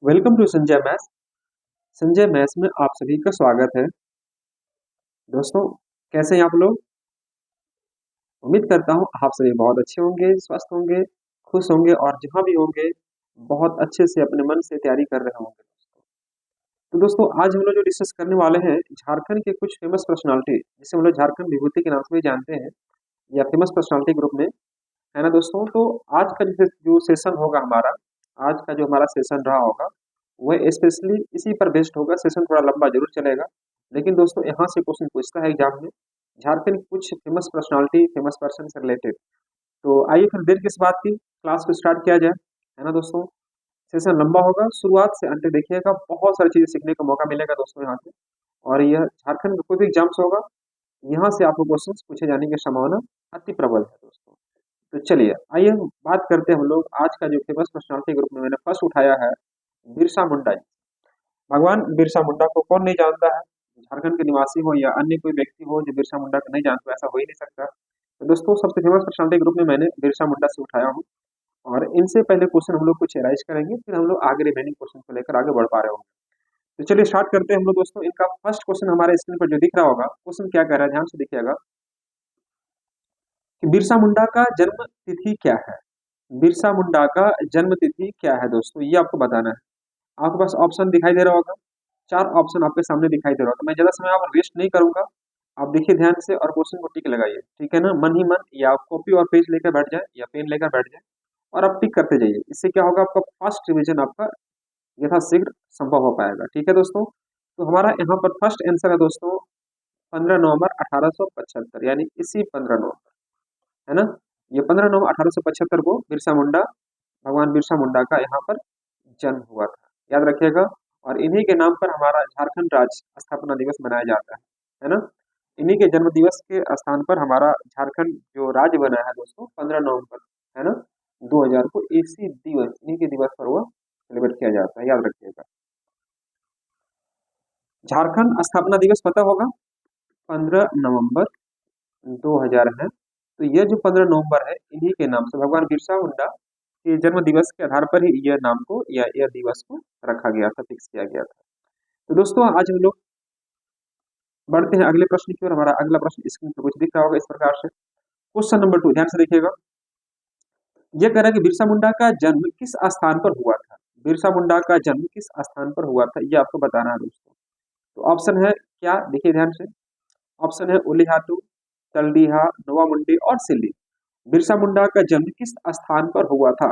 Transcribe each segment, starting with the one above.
Welcome to Sanjay maths. Sanjay maths में आप सभी का स्वागत है। दोस्तों, कैसे हैं आप लोग? उम्मीद करता हूं आप सभी बहुत अच्छे होंगे, स्वस्थ होंगे, खुश होंगे और जहां भी होंगे बहुत अच्छे से अपने मन से तैयारी कर रहे होंगे। तो दोस्तों, आज हम लोग जो डिस्कस करने वाले हैं झारखंड के कुछ फेमस पर्सनालिटी, जिसे हम लोग झारखंड विभूति के नाम से भी जानते हैं या फेमस पर्सनालिटी ग्रुप में, है ना दोस्तों। तो आज का जो सेशन होगा हमारा, आज का जो हमारा सेशन रहा होगा वह स्पेशली इसी पर बेस्ड होगा। सेशन थोड़ा लंबा जरूर चलेगा, लेकिन दोस्तों यहाँ से क्वेश्चन पूछता है एग्जाम में झारखंड की कुछ फेमस पर्सनालिटी, फेमस पर्सन से रिलेटेड। तो आइए फिर देर किस बात की, क्लास को स्टार्ट किया जाए, है ना दोस्तों। सेशन लंबा होगा, शुरुआत से अंत तक देखिएगा, बहुत सारी चीजें सीखने का मौका मिलेगा दोस्तों यहाँ से। और यह झारखंड का कोई भी एग्जाम्स होगा, यहाँ से आपको क्वेश्चन पूछे जाने की संभावना अति प्रबल है दोस्तों। तो चलिए आइए हम बात करते हैं हम लोग आज का जो फेमस पर्सनालिटी ग्रुप में मैंने फर्स्ट उठाया है, बिरसा मुंडा जी। भगवान बिरसा मुंडा को कौन नहीं जानता है? झारखंड के निवासी हो या अन्य कोई व्यक्ति हो जो बिरसा मुंडा को नहीं जानता, ऐसा हो ही नहीं सकता। तो दोस्तों, सबसे फेमस पर्सनालिटी ग्रुप में मैंने बिरसा मुंडा से उठाया हूँ और इनसे पहले क्वेश्चन हम लोग कुछ एराइज करेंगे, फिर हम लोग आगे रिमेनिंग क्वेश्चन को लेकर आगे बढ़ पा रहे होंगे। तो चलिए स्टार्ट करते हैं हम लोग दोस्तों। इनका फर्स्ट क्वेश्चन हमारे स्क्रीन पर जो दिख रहा होगा, क्वेश्चन क्या कह रहा है, ध्यान से देखिएगा कि बिरसा मुंडा का जन्म तिथि क्या है। बिरसा मुंडा का जन्म तिथि क्या है दोस्तों, ये आपको बताना है। आपके पास ऑप्शन दिखाई दे रहा होगा, चार ऑप्शन आपके सामने दिखाई दे रहा होगा। मैं ज्यादा समय आप वेस्ट नहीं करूंगा, आप देखिए ध्यान से और क्वेश्चन को टिक लगाइए, ठीक है ना। मन ही मन या कॉपी और पेज लेकर बैठ जाए या पेन लेकर बैठ जाए और आप टिक करते जाइए। इससे क्या होगा, आपका फर्स्ट रिवीजन आपका यथाशीघ्र संभव हो पाएगा, ठीक है दोस्तों। तो हमारा यहाँ पर फर्स्ट आंसर है दोस्तों 15 नवंबर 1875, यानी इसी 15 नवंबर, है ना। ये 15 नवंबर 1875 को बिरसा मुंडा, भगवान बिरसा मुंडा का यहाँ पर जन्म हुआ था, याद रखिएगा। और इन्हीं के नाम पर हमारा झारखंड राज्य स्थापना दिवस मनाया जाता है ना। इन्हीं के जन्म दिवस के स्थान पर हमारा झारखंड जो राज्य बना है दोस्तों 15 नवंबर, है ना, 2000 को इसी दिवस, इन्हीं के दिवस पर वो सेलिब्रेट किया जाता है, याद रखिएगा। झारखंड स्थापना दिवस पता होगा 15 नवंबर 2000 है। तो ये जो 15 नवंबर है, इन्हीं के नाम से भगवान बिरसा मुंडा के जन्म दिवस के आधार पर ही यह नाम को या यह दिवस को रखा गया था, फिक्स किया गया था। तो दोस्तों, आज हम लोग बढ़ते हैं अगले प्रश्न की ओर। हमारा अगला प्रश्न स्क्रीन पर कुछ दिख रहा होगा इस प्रकार से। क्वेश्चन नंबर 2, ध्यान से देखिएगा। यह कह रहा है कि बिरसा मुंडा का जन्म किस स्थान पर हुआ था। बिरसा मुंडा का जन्म किस स्थान पर हुआ था, यह आपको बताना है दोस्तों। तो ऑप्शन है क्या, देखिए ध्यान से। ऑप्शन है उलिहातू, तलडीहा, नोवा मुंडी और सिल्ली। बिरसा मुंडा का जन्म किस स्थान पर हुआ था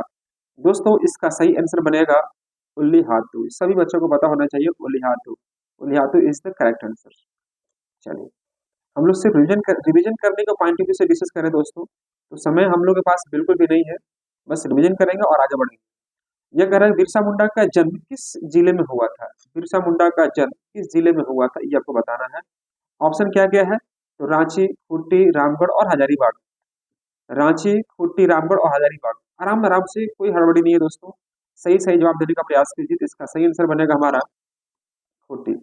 दोस्तों? इसका सही आंसर बनेगा उलिहातू। सभी बच्चों को पता होना चाहिए Ulihatu. Ulihatu is the correct answer. चलिए, हम लोग सिर्फ रिवीजन करने का पॉइंट ऑफ व्यू से डिस्कस करें दोस्तों, तो समय हम लोग के पास बिल्कुल भी नहीं है। बस रिवीजन करेंगे और आगे बढ़ेंगे। यह कह रहा है बिरसा मुंडा का जन्म किस जिले में हुआ था। बिरसा मुंडा का जन्म किस जिले में हुआ था, ये आपको बताना है। ऑप्शन क्या क्या है, तो रांची, खूंटी, रामगढ़ और हजारीबाग। रांची, खूंटी, रामगढ़ और हजारीबाग। आराम आराम से, कोई हड़बड़ी नहीं है दोस्तों। सही सही जवाब देने का प्रयास कीजिए। तो इसका सही आंसर बनेगा हमारा खूंटी।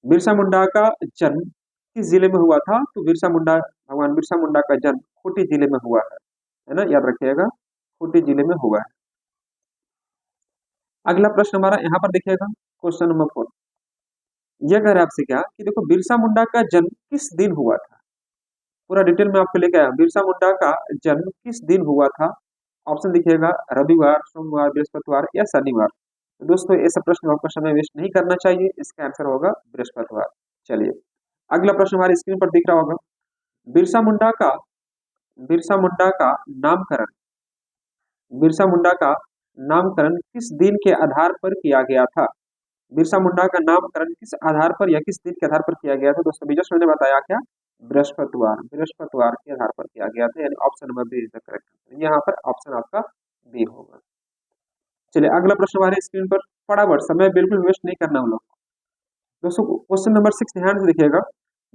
बिरसा मुंडा का जन्म किस जिले में हुआ था, तो बिरसा मुंडा, भगवान बिरसा मुंडा का जन्म खूंटी जिले में हुआ है ना, याद रखिएगा, खूंटी जिले में हुआ है। अगला प्रश्न हमारा यहाँ पर देखिएगा, क्वेश्चन नंबर 4। यह कह रहा है आपसे क्या कि देखो, बिरसा मुंडा का जन्म किस दिन हुआ था। पूरा डिटेल में आपको लेके आया। बिरसा मुंडा का जन्म किस दिन हुआ था? ऑप्शन दिखिएगा, रविवार, सोमवार, बृहस्पतिवार या शनिवार। तो दोस्तों, ऐसा प्रश्न में आपका समय वेस्ट नहीं करना चाहिए, इसका आंसर होगा बृहस्पतिवार। चलिए, अगला प्रश्न हमारी स्क्रीन पर दिख रहा होगा। बिरसा मुंडा का बिरसा मुंडा का नामकरण बिरसा मुंडा का नामकरण किस दिन के आधार पर किया गया था। बिरसा मुंडा का नामकरण किस आधार पर या किस दिन के आधार पर किया गया था दोस्तों? जस्ट मैंने बताया क्या, बृहस्पतिवार, बृहस्पतिवार के आधार पर किया गया था, यानी option number B is the correct answer. यहाँ पर ऑप्शन आपका बी होगा। चलिए, अगला प्रश्न हमारे स्क्रीन पर, फटाफट, समय बिल्कुल वेस्ट नहीं करना हम लोग दोस्तों। क्वेश्चन नंबर 6 ध्यान से देखिएगा।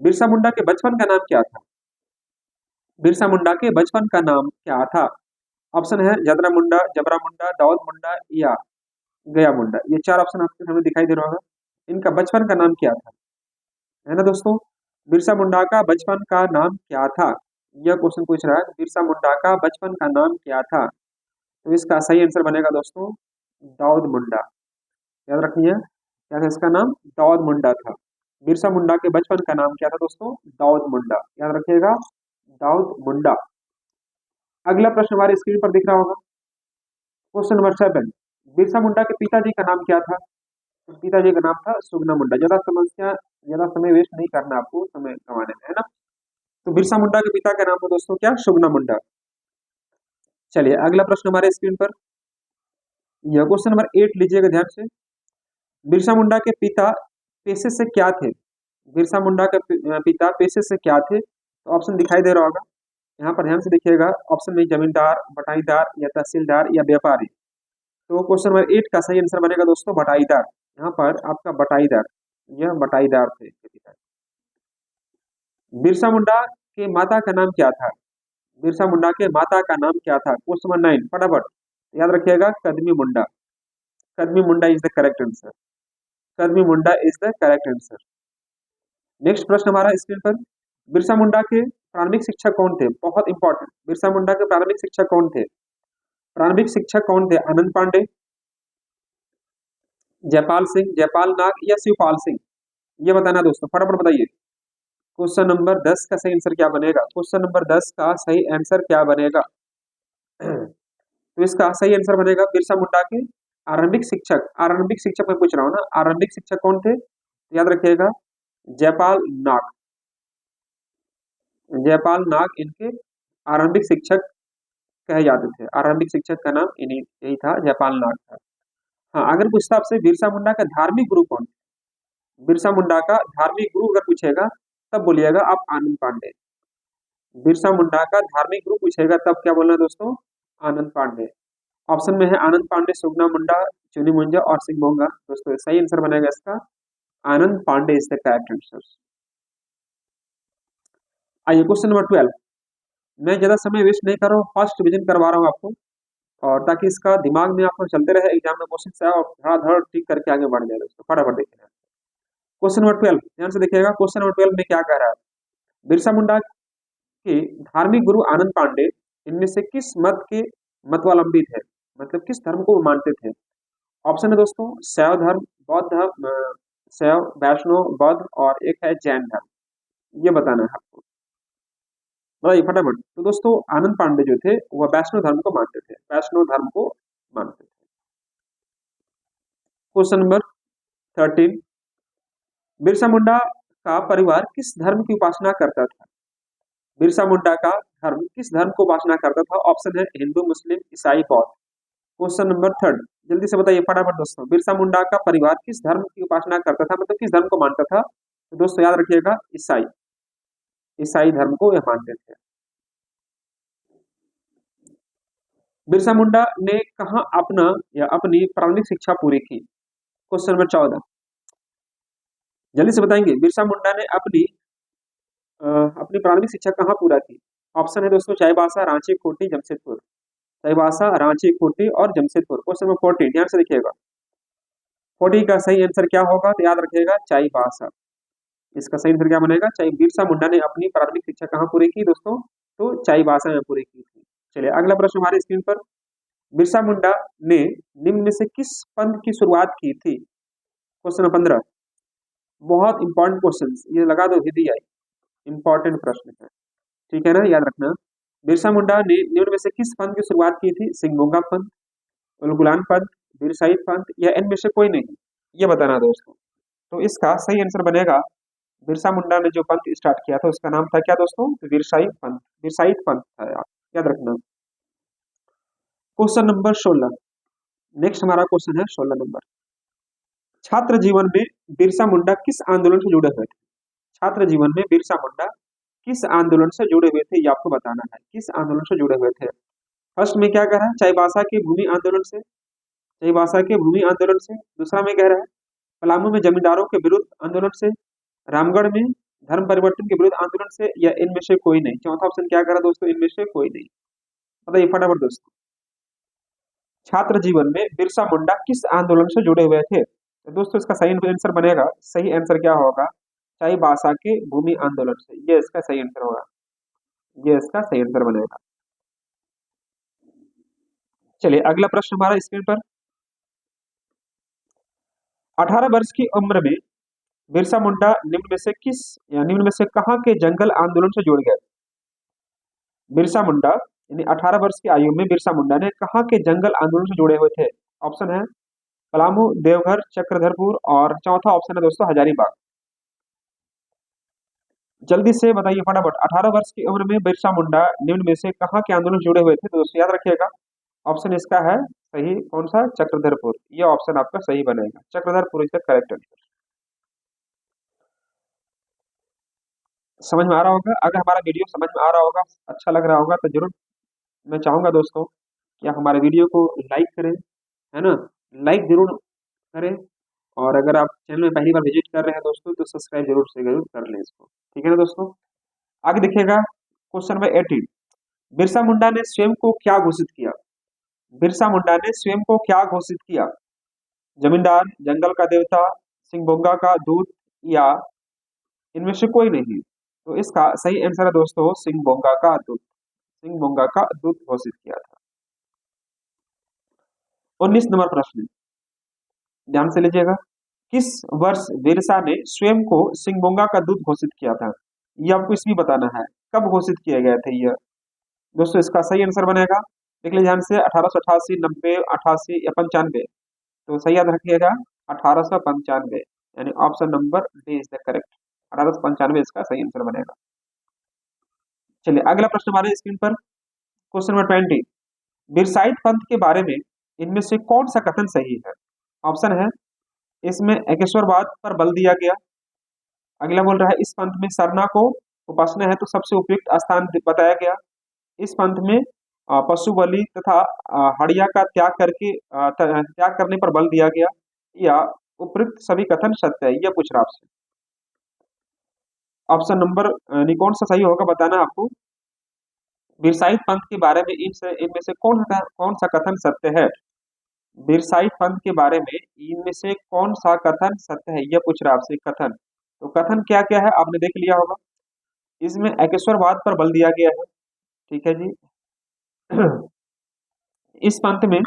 बिरसा मुंडा के बचपन का नाम क्या था। बिरसा मुंडा के बचपन का नाम क्या था? ऑप्शन है जदरा मुंडा, जबरा मुंडा, दाऊद मुंडा या गया मुंडा। ये चार ऑप्शन आपके सामने दिखाई दे रहा होगा। इनका बचपन का नाम क्या था, है ना दोस्तों। बिरसा मुंडा का बचपन का नाम क्या था, यह क्वेश्चन पूछ रहा है। बिरसा मुंडा का बचपन का नाम क्या था? तो इसका सही आंसर बनेगा दोस्तों दाऊद मुंडा। याद रखिए, क्या था इसका नाम? दाऊद मुंडा था। बिरसा मुंडा के बचपन का नाम क्या था दोस्तों? दाऊद मुंडा। याद रखिएगा, दाऊद मुंडा। अगला प्रश्न हमारे स्क्रीन पर दिख रहा होगा, क्वेश्चन नंबर 7। बिरसा मुंडा के पिताजी का नाम क्या था? तो पिताजी का नाम था सुगना मुंडा। ज्यादा समय वेस्ट नहीं करना आपको समय कमाने में, है ना। तो बिरसा मुंडा के पिता का नाम था दोस्तों क्या? सुगना मुंडा। चलिए अगला प्रश्न हमारे स्क्रीन पर, यह क्वेश्चन नंबर 8 लीजिएगा ध्यान से। बिरसा मुंडा के पिता पेशे से क्या थे? बिरसा मुंडा के पिता पेशे से क्या थे? तो ऑप्शन दिखाई दे रहा होगा, यहाँ पर ध्यान से देखिएगा। ऑप्शन में जमींदार, बटाईदार या तहसीलदार या व्यापारी। तो क्वेश्चन नंबर 8 का सही आंसर बनेगा दोस्तों बटाईदार। यहाँ पर आपका बटाईदार, यह बटाईदार थे पिता। बिरसा मुंडा के माता का नाम क्या था? बिरसा मुंडा के माता का नाम क्या था? क्वेश्चन नंबर 9 फटाफट याद रखिएगा, Kadmi Munda. Kadmi Munda is the correct answer. Kadmi Munda is the correct answer. Next प्रश्न हमारा स्क्रीन पर, बिरसा मुंडा के प्रारंभिक शिक्षक कौन थे? बहुत इंपॉर्टेंट, बिरसा मुंडा के प्रारंभिक शिक्षक कौन थे? प्रारंभिक शिक्षक कौन थे? आनंद पांडे, जयपाल सिंह, जयपाल नाग या शिवपाल सिंह? ये बताना दोस्तों, फटाफट बताइए। क्वेश्चन नंबर 10 का सही आंसर क्या बनेगा? क्वेश्चन नंबर 10 का सही आंसर क्या बनेगा? तो इसका सही आंसर बनेगा बिरसा मुंडा के आरंभिक शिक्षक। आरंभिक शिक्षक मैं पूछ रहा हूँ ना, आरंभिक शिक्षक कौन थे? याद रखिएगा, जयपाल नाग। जयपाल नाग इनके आरंभिक शिक्षक कहे जाते थे। आरंभिक शिक्षक का नाम इन्हीं यही था, जयपाल नाग था। हाँ, अगर पूछता आपसे बिरसा मुंडा का धार्मिक गुरु कौन? बिरसा मुंडा का धार्मिक गुरु अगर पूछेगा तब बोलिएगा आप आनंद पांडे। बिरसा मुंडा का धार्मिक गुरु पूछेगा तब क्या बोलना है दोस्तों? आनंद पांडे। ऑप्शन में है आनंद पांडे, सुगना मुंडा, चुनी मुंजा और सिंह मोंगा। दोस्तों सही आंसर बनेगा इसका Anand Pandey is the correct answer. आइए क्वेश्चन नंबर 12। मैं ज्यादा समय वेस्ट नहीं कर रहा हूँ, फर्स्ट रिविजन करवा रहा हूँ आपको, और ताकि इसका दिमाग में आपको चलते रहे, एग्जाम में क्वेश्चन से और धड़ाधड़ टिक करके आगे बढ़ जाए दोस्तों। फटाफट देखिए क्वेश्चन नंबर 12, ध्यान से देखिएगा। क्वेश्चन नंबर 12 में क्या कह रहा है? बिरसा मुंडा के धार्मिक गुरु आनंद पांडे इनमें से किस मत के मतवालंबी थे? मतलब किस धर्म को वो मानते थे? ऑप्शन है दोस्तों शैव धर्म, बौद्ध धर्म, शैव, वैष्णव, बौद्ध और एक है जैन धर्म। ये बताना है आपको, बताइए फटाफट। तो दोस्तों आनंद पांडे जो थे वह वैष्णव धर्म को मानते थे, वैष्णव धर्म को मानते थे। क्वेश्चन नंबर 13, बिरसा मुंडा का परिवार किस धर्म की उपासना करता था? बिरसा मुंडा का धर्म किस धर्म को उपासना करता था? ऑप्शन है हिंदू, मुस्लिम, ईसाई, बौद्ध। क्वेश्चन नंबर 3, जल्दी से बताइए फटाफट दोस्तों। बिरसा मुंडा का परिवार किस धर्म की उपासना करता था, मतलब किस धर्म को मानता था? तो दोस्तों याद रखिएगा, ईसाई। ईसाई धर्म को यह मानते थे। बिरसा मुंडा ने कहाँ अपना या अपनी प्रारंभिक शिक्षा पूरी की? क्वेश्चन नंबर 14, जल्दी से बताएंगे। बिरसा मुंडा ने अपनी प्रारंभिक शिक्षा कहाँ पूरा की? ऑप्शन है दोस्तों चाईबासा, रांची, खूंटी, जमशेदपुर। चाईबासा, रांची, खूंटी और जमशेदपुर। क्वेश्चन नंबर 14, ध्यान से देखिएगा। 14 का सही आंसर क्या होगा? तो याद रखिएगा चाईबासा। इसका सही आंसर क्या बनेगा? बिरसा मुंडा ने अपनी प्रारंभिक शिक्षा कहाँ पूरी की दोस्तों? तो चाईबासा में पूरी की थी। चलिए अगला प्रश्न हमारे स्क्रीन पर, बिरसा मुंडा ने निम्न में से किस पंथ की शुरुआत की थी? क्वेश्चन नंबर 15, बहुत इंपॉर्टेंट क्वेश्चन, ये लगा दो हिदी आई, इंपॉर्टेंट प्रश्न है, ठीक है ना, याद रखना। बिरसा मुंडा ने निम्न में से किस पंथ की शुरुआत की थी? सिंगभोंगा पंथ, उलगुलान पंथ, बिरसाई पंथ या इनमें से कोई नहीं? ये बताना दोस्तों। तो इसका सही आंसर बनेगा, बिरसा मुंडा ने जो पंथ स्टार्ट किया था उसका नाम था क्या दोस्तों? बिरसाई पंथ। बिरसाई पंथ था, याद रखना। क्वेश्चन नंबर 16, नेक्स्ट हमारा क्वेश्चन है 16 नंबर। छात्र जीवन में बिरसा मुंडा किस आंदोलन से जुड़े हुए थे? छात्र जीवन में बिरसा मुंडा किस आंदोलन से जुड़े हुए थे, ये आपको बताना है। किस आंदोलन से जुड़े हुए थे? फर्स्ट में क्या कह रहा है? चाईबासा के भूमि आंदोलन से, चाईबासा के भूमि आंदोलन से। दूसरा में कह रहा है पलामू में जमींदारों के विरुद्ध आंदोलन से, रामगढ़ में धर्म परिवर्तन के विरुद्ध आंदोलन से, या इनमें से कोई नहीं। चौथा ऑप्शन क्या कह रहा है दोस्तों? इनमें से कोई नहीं। बताइए फटाफट दोस्तों। छात्र जीवन में बिरसा मुंडा किस आंदोलन से जुड़े हुए थे? तो दोस्तों इसका सही आंसर बनेगा, सही आंसर क्या होगा? चाईबासा के भूमि आंदोलन से, ये इसका सही आंसर होगा, ये इसका सही आंसर बनेगा। चलिए अगला प्रश्न हमारा स्क्रीन पर, 18 वर्ष की उम्र में बिरसा मुंडा निम्न में से किस या निम्न में से कहाँ के जंगल आंदोलन से जुड़ गए? बिरसा मुंडा यानी 18 वर्ष की आयु में बिरसा मुंडा ने कहाँ के जंगल आंदोलन से जुड़े हुए थे? ऑप्शन है पलामू, देवघर, चक्रधरपुर और चौथा ऑप्शन है दोस्तों हजारीबाग। जल्दी से बताइए फटाफट, 18 वर्ष की उम्र में बिरसा मुंडा निम्न में से कहाँ के आंदोलन से जुड़े हुए थे? तो दोस्तों याद रखिएगा, ऑप्शन इसका है सही कौन सा? चक्रधरपुर। ये ऑप्शन आपका सही बनेगा, Chakradharpur is the correct answer. समझ में आ रहा होगा? अगर हमारा वीडियो समझ में आ रहा होगा, अच्छा लग रहा होगा, तो जरूर मैं चाहूंगा दोस्तों कि आप हमारे वीडियो को लाइक करें, है ना? लाइक जरूर करें। और अगर आप चैनल में पहली बार विजिट कर रहे हैं दोस्तों, तो सब्सक्राइब जरूर से जरूर कर लें इसको, ठीक है ना दोस्तों? आगे देखिएगा, क्वेश्चन नंबर 18, बिरसा मुंडा ने स्वयं को क्या घोषित किया? बिरसा मुंडा ने स्वयं को क्या घोषित किया? जमींदार, जंगल का देवता, सिंगभोंगा का दूत या इनमें से कोई नहीं? तो इसका सही आंसर है दोस्तों सिंगभोंगा का दूत। सिंगभोंगा का दूत घोषित किया था। 19 नंबर प्रश्न, ध्यान से लीजिएगा, किस वर्ष बिरसा ने स्वयं को सिंगभोंगा का दूत घोषित किया था? ये आपको इसमें बताना है, कब घोषित किए गए थे ये? दोस्तों इसका सही आंसर बनेगा, देख लीजिए ध्यान से, 1888, 90, 88 या 95? तो सही याद रखिएगा 1895, यानी option number D is the correct. 1895 इसका सही आंसर बनेगा। चलिए अगला प्रश्न हमारे स्क्रीन पर, क्वेश्चन नंबर 20, बिरसाइत पंथ के बारे में इनमें से कौन सा कथन सही है? ऑप्शन है इसमें एकेश्वरवाद पर बल दिया गया। अगला बोल रहा है इस पंथ में सरना को उपासना है तो सबसे उपयुक्त स्थान बताया गया। इस पंथ में पशु बलि तथा हड़िया का त्याग करके त्याग करने पर बल दिया गया, या उपयुक्त सभी कथन सत्य है? यह पूछ रहा आपसे। ऑप्शन नंबर कौन सा सही होगा बताना आपको। बिरसाइत पंथ के बारे में इनमें से कौन सा कथन सत्य है? बिरसाइत पंथ के बारे में इनमें से कौन सा कथन सत्य है? यह पूछ रहा आपसे कथन। तो कथन क्या क्या है आपने देख लिया होगा। इसमें एकेश्वरवाद पर बल दिया गया है, ठीक है जी। इस पंथ में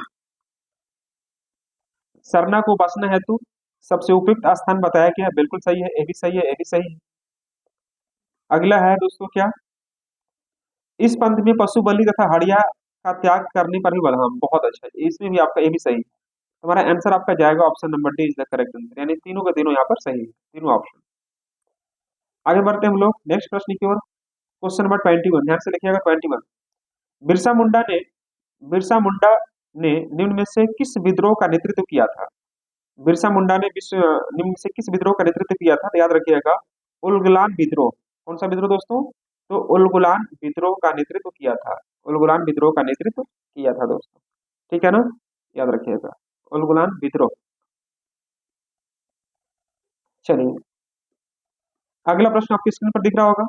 सरना को उपासना हेतु सबसे उपयुक्त स्थान बताया गया, बिल्कुल सही है, ये भी सही है, ये भी सही है। अगला है दोस्तों क्या, इस पंथ में पशु बलि तथा हड़िया का त्याग करने पर भी बल, हाँ बहुत अच्छा है, इसमें भी आपका ये भी सही है। तुम्हारा आंसर आपका जाएगा option number D is the correct answer, यानी तीनों के तीनों यहाँ पर सही है, तीनों ऑप्शन। आगे बढ़ते हैं हम लोग नेक्स्ट प्रश्न की ओर, क्वेश्चन नंबर 21, ध्यान से लिखिएगा 21, बिरसा मुंडा ने बिरसा मुंडा ने निम्न में से किस विद्रोह का नेतृत्व किया था? बिरसा मुंडा ने निम्न में से किस विद्रोह का नेतृत्व किया था? तो याद रखिएगा उलगुलान विद्रोह। कौन सा विद्रोह दोस्तों? तो उलगुलान विद्रोह का नेतृत्व किया था। उलगुलान विद्रोह का नेतृत्व किया था दोस्तों, ठीक है ना? याद रखिएगा उलगुलान विद्रोह। चलिए अगला प्रश्न आपकी स्क्रीन पर दिख रहा होगा,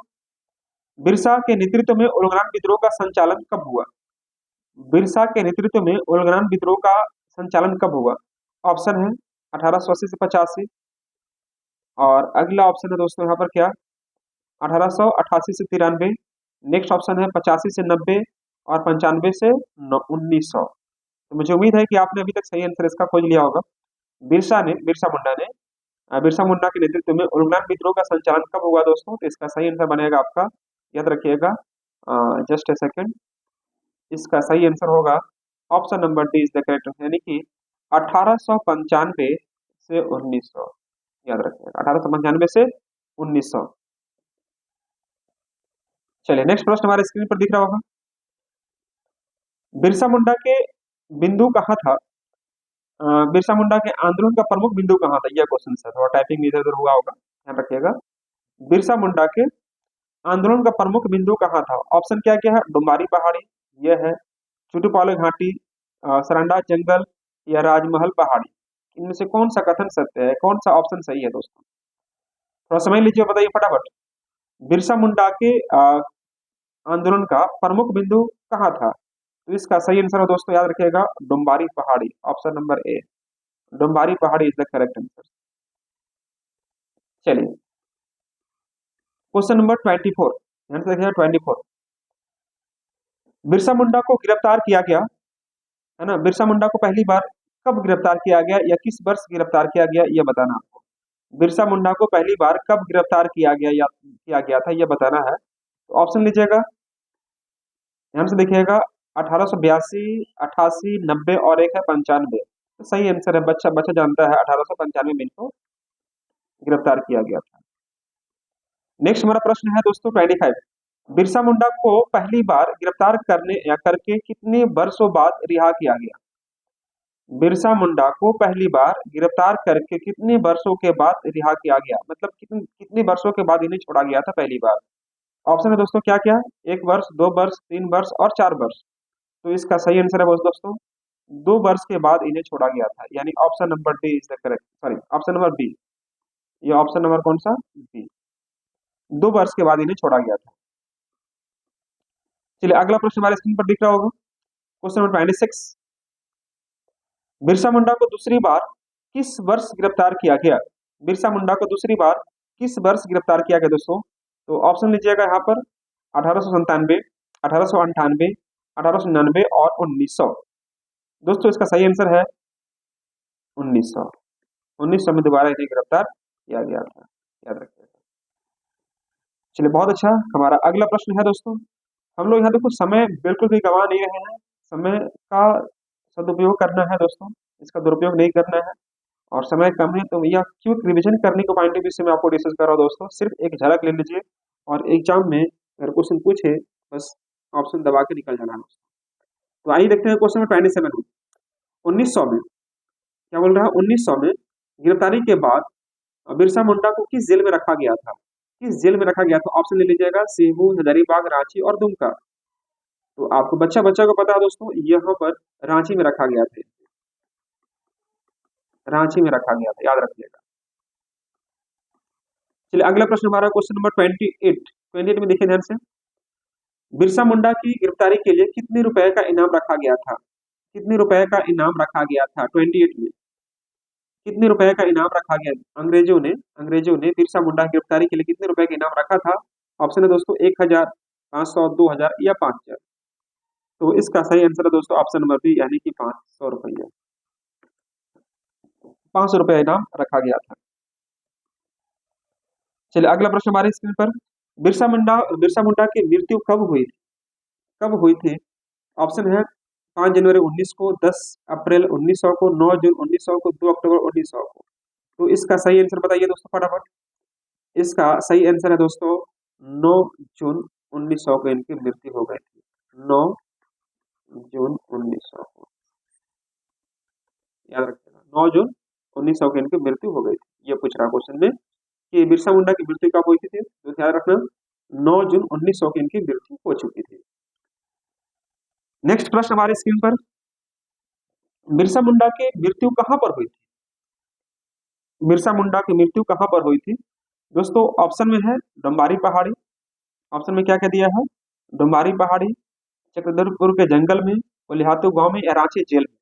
बिरसा के नेतृत्व में उलगुलान विद्रोह का संचालन कब हुआ? बिरसा के नेतृत्व में उलगुलान विद्रोह का संचालन कब हुआ? ऑप्शन है 1880 से 85, और अगला ऑप्शन है दोस्तों यहाँ पर क्या 1888 से 93, नेक्स्ट ऑप्शन है 85 से 90 और 95 से 1900। तो मुझे उम्मीद है कि आपने अभी तक सही आंसर इसका खोज लिया होगा। बिरसा मुंडा के नेतृत्व में उलगुलान विद्रोह का संचालन कब हुआ दोस्तों? तो इसका सही आंसर बनेगा आपका, याद रखिएगा, जस्ट ए सेकेंड, इसका सही आंसर होगा option number D is the correct, यानी कि 1895 से 1900। याद रखिएगा 1895 से 1900। चलिए नेक्स्ट प्रश्न हमारे स्क्रीन पर दिख रहा होगा, बिरसा मुंडा के बिंदु कहाँ था? बिरसा मुंडा के आंदोलन का प्रमुख बिंदु कहाँ था? यह क्वेश्चन है, थोड़ा टाइपिंग इधर उधर हुआ होगा, ध्यान रखिएगा। बिरसा मुंडा के आंदोलन का प्रमुख बिंदु कहाँ था? ऑप्शन क्या क्या है, डुम्बारी पहाड़ी, यह है चुटुपाले घाटी, सरंडा जंगल या राजमहल पहाड़ी? इनमें से कौन सा कथन सत्य है, कौन सा ऑप्शन सही है दोस्तों? थोड़ा समझ लीजिए, बताइए फटाफट। बिरसा मुंडा के आंदोलन का प्रमुख बिंदु कहाँ था? तो इसका सही आंसर है दोस्तों, याद रखिएगा डुम्बारी पहाड़ी, ऑप्शन नंबर ए, डुम्बारी पहाड़ी इज द करेक्ट आंसर। चलिए क्वेश्चन नंबर 24, ध्यान से देखिएगा 24, बिरसा मुंडा को गिरफ्तार किया गया, है ना? बिरसा मुंडा को पहली बार कब गिरफ्तार किया गया या किस वर्ष गिरफ्तार किया गया ये बताना आपको। बिरसा मुंडा को पहली बार कब गिरफ्तार किया गया या किया गया था ये बताना है। तो ऑप्शन लीजिएगा, ध्यान से देखिएगा, 1882, 88, 90 और एक है 95। तो सही आंसर है, बच्चा बच्चा जानता है 1895 में इनको गिरफ्तार किया गया था। नेक्स्ट हमारा प्रश्न है दोस्तों 25। बिरसा मुंडा को पहली बार गिरफ्तार करने या करके कितने वर्षों बाद रिहा किया गया? बिरसा मुंडा को पहली बार गिरफ्तार करके कितने वर्षों के बाद रिहा किया गया, मतलब कितने कितने वर्षों के बाद इन्हें छोड़ा गया था पहली बार? ऑप्शन है दोस्तों क्या क्या, 1 वर्ष, 2 वर्ष, 3 वर्ष और 4 वर्ष। तो इसका सही आंसर है दोस्तों 2 वर्ष के बाद इन्हें छोड़ा गया था, यानी option number D is the correct, sorry option number B, ये ऑप्शन नंबर कौन सा, बी। 2 वर्ष के बाद इन्हें छोड़ा गया था। चलिए अगला प्रश्न हमारे स्क्रीन पर दिख रहा होगा, क्वेश्चन नंबर 26। बिरसा मुंडा को दूसरी बार किस वर्ष गिरफ्तार किया गया? बिरसा मुंडा को दूसरी बार किस वर्ष गिरफ्तार किया गया दोस्तों? तो ऑप्शन लीजिएगा यहाँ पर 1897, 1898, 1899 और 1900। दोस्तों इसका सही आंसर है 1900। 1900 में दोबारा इन्हें गिरफ्तार किया गया था, याद रखिएगा। चलिए बहुत अच्छा, हमारा अगला प्रश्न है दोस्तों, हम लोग यहाँ देखो समय बिल्कुल भी गंवा नहीं रहे हैं, समय का सदुपयोग करना है दोस्तों, इसका दुरुपयोग नहीं करना है। और समय कम है तो यह क्विक रिवीजन करने के पॉइंट ऑफ व्यू से मैं आपको डिस्कस कर रहा हूँ दोस्तों, सिर्फ एक झलक ले लीजिए और एग्जाम में अगर क्वेश्चन पूछे बस ऑप्शन दबा के निकल जाना है दोस्तों। तो आइए देखते हैं क्वेश्चन में 27 में 1900 में क्या बोल रहा है, 1900 में गिरफ्तारी के बाद बिरसा मुंडा को किस जेल में रखा गया था? किस जेल में रखा गया था? ऑप्शन ले लीजिएगा, सेबू, हजारीबाग, रांची और दुमका। तो आपको बच्चा बच्चा को पता है दोस्तों, यहाँ पर रांची में रखा गया था, रांची में रखा गया था, याद रखिएगा। चलिए अगला प्रश्न हमारा क्वेश्चन नंबर 28 में देखिए ध्यान से, बिरसा मुंडा की गिरफ्तारी के लिए कितने रुपए का इनाम रखा गया था? कितने रुपए का इनाम रखा गया था 28 में? कितने रुपए का इनाम रखा गया? अंग्रेजों ने बिरसा मुंडा की गिरफ्तारी के लिए कितने रुपए का इनाम रखा था? ऑप्शन है दोस्तों 1000, 500, 2000 या 5000। तो इसका सही आंसर है दोस्तों ऑप्शन नंबर बी, यानी कि 500 रुपया, 500 रुपया इनाम रखा गया था। चलिए अगला प्रश्न हमारे स्क्रीन पर, बिरसा मुंडा की मृत्यु कब हुई थी? कब हुई थी? ऑप्शन है 5 जनवरी 19 को, 10 अप्रैल 1900 को, 9 जून 1900 को, 2 अक्टूबर 1900 को। तो इसका सही आंसर बताइए दोस्तों फटाफट। इसका सही आंसर है दोस्तों 9 जून 1900 को इनकी मृत्यु हो गई थी, 9 जून 1900 को, याद रखिएगा 9 जून 1900 को इनकी मृत्यु हो गई थी। ये पूछ रहा क्वेश्चन में कि बिरसा मुंडा की मृत्यु कब हुई थी, तो ध्यान रखना 9 जून 1900 की इनकी मृत्यु हो चुकी थी। नेक्स्ट प्रश्न हमारे स्क्रीन पर, बिरसा मुंडा की मृत्यु कहां पर हुई थी? बिरसा मुंडा की मृत्यु कहां पर हुई थी? दोस्तों ऑप्शन में है डोम्बारी पहाड़ी, ऑप्शन में क्या क्या दिया है, डोम्बारी पहाड़ी, चक्रधरपुर के जंगल में, कोलिहातू गांव में या रांची जेल में।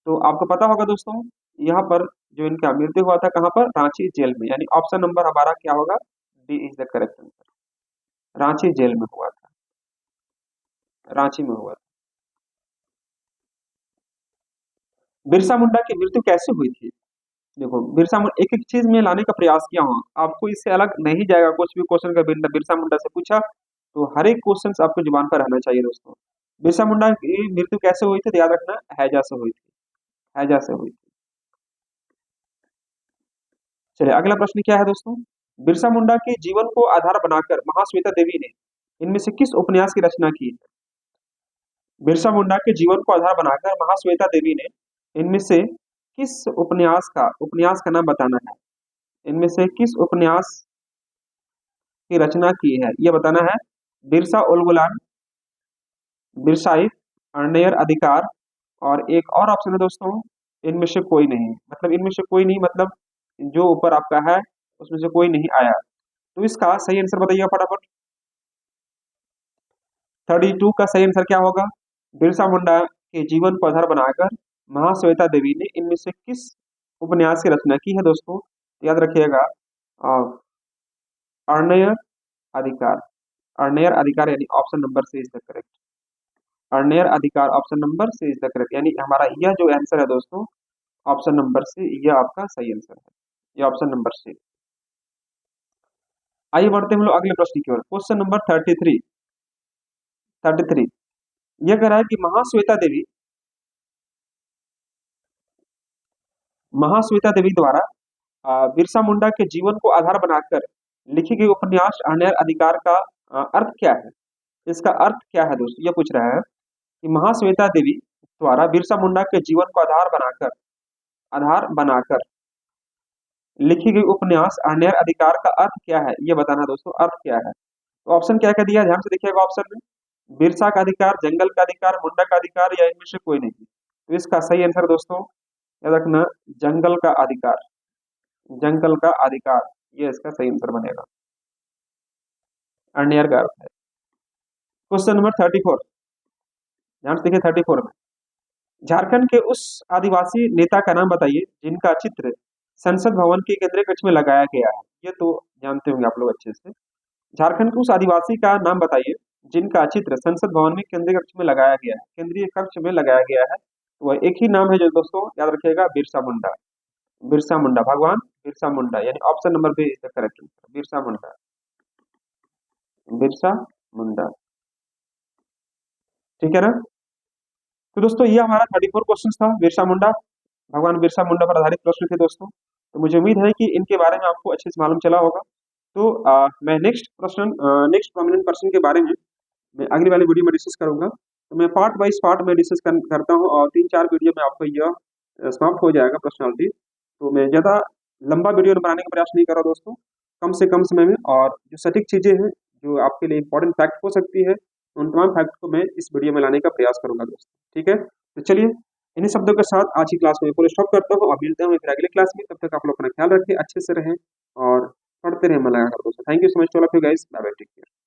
तो आपको पता होगा दोस्तों यहाँ पर जो इनका मृत्यु हुआ था कहां पर, रांची जेल में, यानी ऑप्शन नंबर हमारा क्या होगा, D is the correct answer, Ranchi jail में हुआ था, रांची में हुआ था। बिरसा मुंडा की मृत्यु कैसे हुई थी? देखो बिरसा मुंडा, एक एक चीज में लाने का प्रयास किया हूँ, आपको इससे अलग नहीं जाएगा कुछ भी क्वेश्चन का बिरसा मुंडा से पूछा तो हर एक क्वेश्चन आपको जुबान पर रहना चाहिए दोस्तों। बिरसा मुंडा की मृत्यु कैसे हुई थी, तो याद रखना हैजा से हुई थी, हैजा से हुई थी। चलिए अगला प्रश्न क्या है दोस्तों, बिरसा मुंडा के जीवन को आधार बनाकर महाश्वेता देवी ने इनमें से किस उपन्यास की रचना की है? बिरसा मुंडा के जीवन को आधार बनाकर महाश्वेता देवी ने इनमें से किस उपन्यास का नाम बताना है? इनमें से किस उपन्यास की रचना की है यह बताना है। बिरसा उलगुलान, बिरसाइफ, अर्नेयर अधिकार और एक और ऑप्शन है दोस्तों इनमें से कोई नहीं, मतलब इनमें से कोई नहीं मतलब जो ऊपर आपका है उसमें से कोई नहीं आया। तो इसका सही आंसर बताइए फटाफट। 32 का सही आंसर क्या होगा, बिरसा मुंडा के जीवन को आधार बनाकर महाश्वेता देवी ने इनमें से किस उपन्यास की रचना की है दोस्तों? याद रखिएगा अर्नेयर अधिकार, अर्नेयर अधिकार यानी option number C is the correct, अर्नेयर अधिकार option number C is the correct, यानी हमारा यह जो आंसर है दोस्तों ऑप्शन नंबर सी ये आपका सही आंसर है, ये ऑप्शन नंबर सी। आइए बढ़ते हैं हम लोग अगले प्रश्न की ओर। Question number 33। 33 यह कह रहा है कि महाश्वेता देवी द्वारा बिरसा मुंडा के जीवन को आधार बनाकर लिखी गई उपन्यास अन्याय अधिकार का अर्थ क्या है? इसका अर्थ क्या है दोस्तों, ये पूछ रहा है कि महाश्वेता देवी द्वारा बिरसा मुंडा के जीवन को आधार बनाकर लिखी गई उपन्यास अन्याय अधिकार का अर्थ क्या है, ये बताना दोस्तों, अर्थ क्या है। तो ऑप्शन क्या क्या दिया है, ध्यान से देखिएगा ऑप्शन में। बिरसा का अधिकार, जंगल का अधिकार, मुंडा का अधिकार या इनमें से कोई नहीं। तो इसका सही आंसर दोस्तों याद रखना, जंगल का अधिकार। जंगल का अधिकार ये इसका सही आंसर बनेगा। अर्नियर का अर्थ है। क्वेश्चन नंबर 34, ध्यान से देखिए 34 में। झारखंड के उस आदिवासी नेता का नाम बताइए जिनका चित्र संसद भवन के केंद्रीय कक्ष में लगाया गया है। ये तो जानते होंगे आप लोग अच्छे से। झारखंड के उस आदिवासी का नाम बताइए जिनका चित्र संसद भवन में केंद्रीय कक्ष में लगाया गया है, केंद्रीय कक्ष में लगाया गया है। तो वह एक ही नाम है जो दोस्तों याद रखिएगा, बिरसा मुंडा। बिरसा मुंडा, भगवान बिरसा मुंडा, यानी option number B is the correct answer, Birsa Munda. Birsa Munda, ठीक है ना। तो दोस्तों ये हमारा 34 क्वेश्चन था, बिरसा मुंडा, भगवान बिरसा मुंडा पर आधारित प्रश्न थे दोस्तों। तो मुझे उम्मीद है कि इनके बारे में आपको अच्छे से मालूम चला होगा। तो मैं नेक्स्ट प्रोमिनेंट पर्सन के बारे में मैं अगली वाली वीडियो में डिस्कस करूंगा। तो मैं पार्ट वाइज पार्ट में डिस्कस करता हूँ और 3-4 वीडियो में आपको यह समाप्त हो जाएगा पर्सनालिटी। तो मैं ज़्यादा लंबा वीडियो बनाने का प्रयास नहीं कर रहा दोस्तों, कम से कम समय में, और जो सटीक चीज़ें हैं जो आपके लिए इंपॉर्टेंट फैक्ट हो सकती है उन तमाम फैक्ट को मैं इस वीडियो में लाने का प्रयास करूंगा दोस्तों, ठीक है। तो चलिए इन्हीं शब्दों के साथ आज की क्लास में पूरा स्टॉप करता हूँ और मिलते हैं फिर अगली क्लास में। तब तक आप लोग अपना ख्याल रखें, अच्छे से रहें और पढ़ते रहें मन लगाकर दोस्तों। Thank you so much to all of you guys, bye bye, take care.